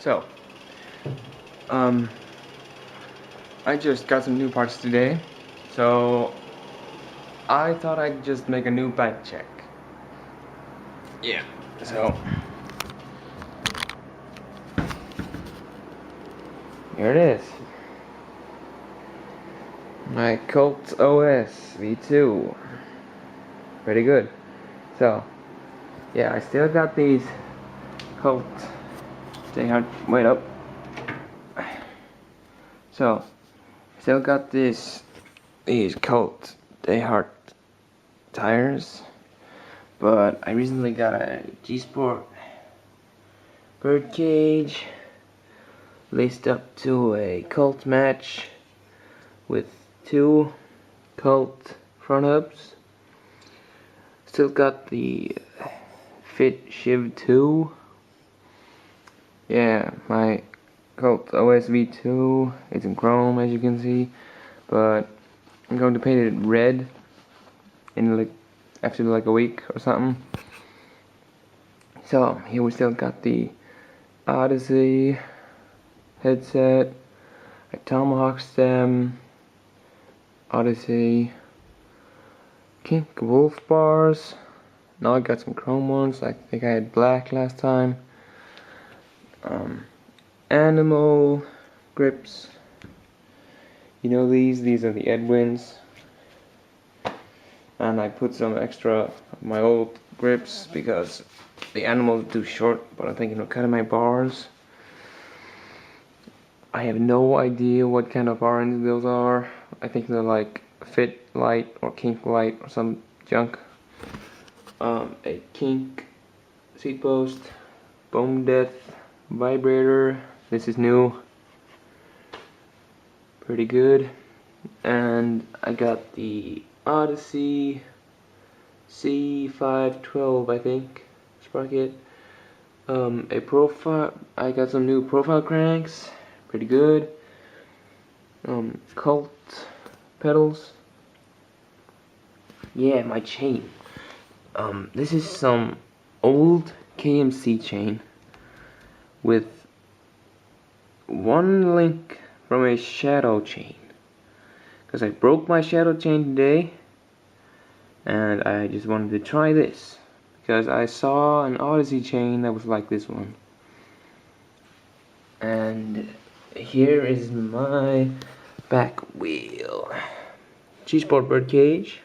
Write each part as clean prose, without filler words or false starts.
So, I just got some new parts today, so I thought I'd just make a new bike check. Yeah, so here it is. My Colt OS V2. Pretty good. So, yeah, I still got these Colt. They have, wait up. So, still got these Colt Dayhart tires, but I recently got a G-Sport bird cage laced up to a Colt match with two Colt front hubs. Still got the Fit Shiv 2. Yeah, my Colt OS V2 is in chrome, as you can see, but I'm going to paint it red in after like a week or something. So here we still got the Odyssey headset, a Tomahawk stem, Odyssey, Kink Wolf bars. Now I got some chrome ones. I think I had black last time. Animal grips. You know these are the Edwins. And I put some extra of my old grips because the animals are too short, but I'm thinking of cutting my bars. I have no idea what kind of bar ends those are. I think they're like Fit Light or Kink Light or some junk. A Kink seat post, Bone Death vibrator. This is new. Pretty good. And I got the Odyssey C512, I think, sprocket. A profile. I got some new profile cranks. Pretty good. Colt pedals. Yeah, my chain. This is some old KMC chain with one link from a shadow chain, because I broke my shadow chain today and I just wanted to try this because I saw an Odyssey chain that was like this one. And here is my back wheel. G-Sport bird cage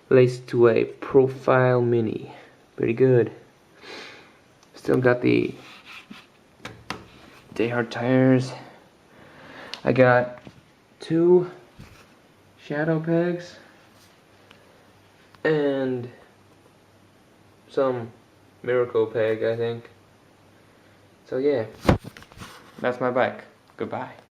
laced to a Profile Mini. Pretty good. Still got the Dayhart tires. I got two shadow pegs and some Miracle peg, I think. So yeah, that's my bike. Goodbye.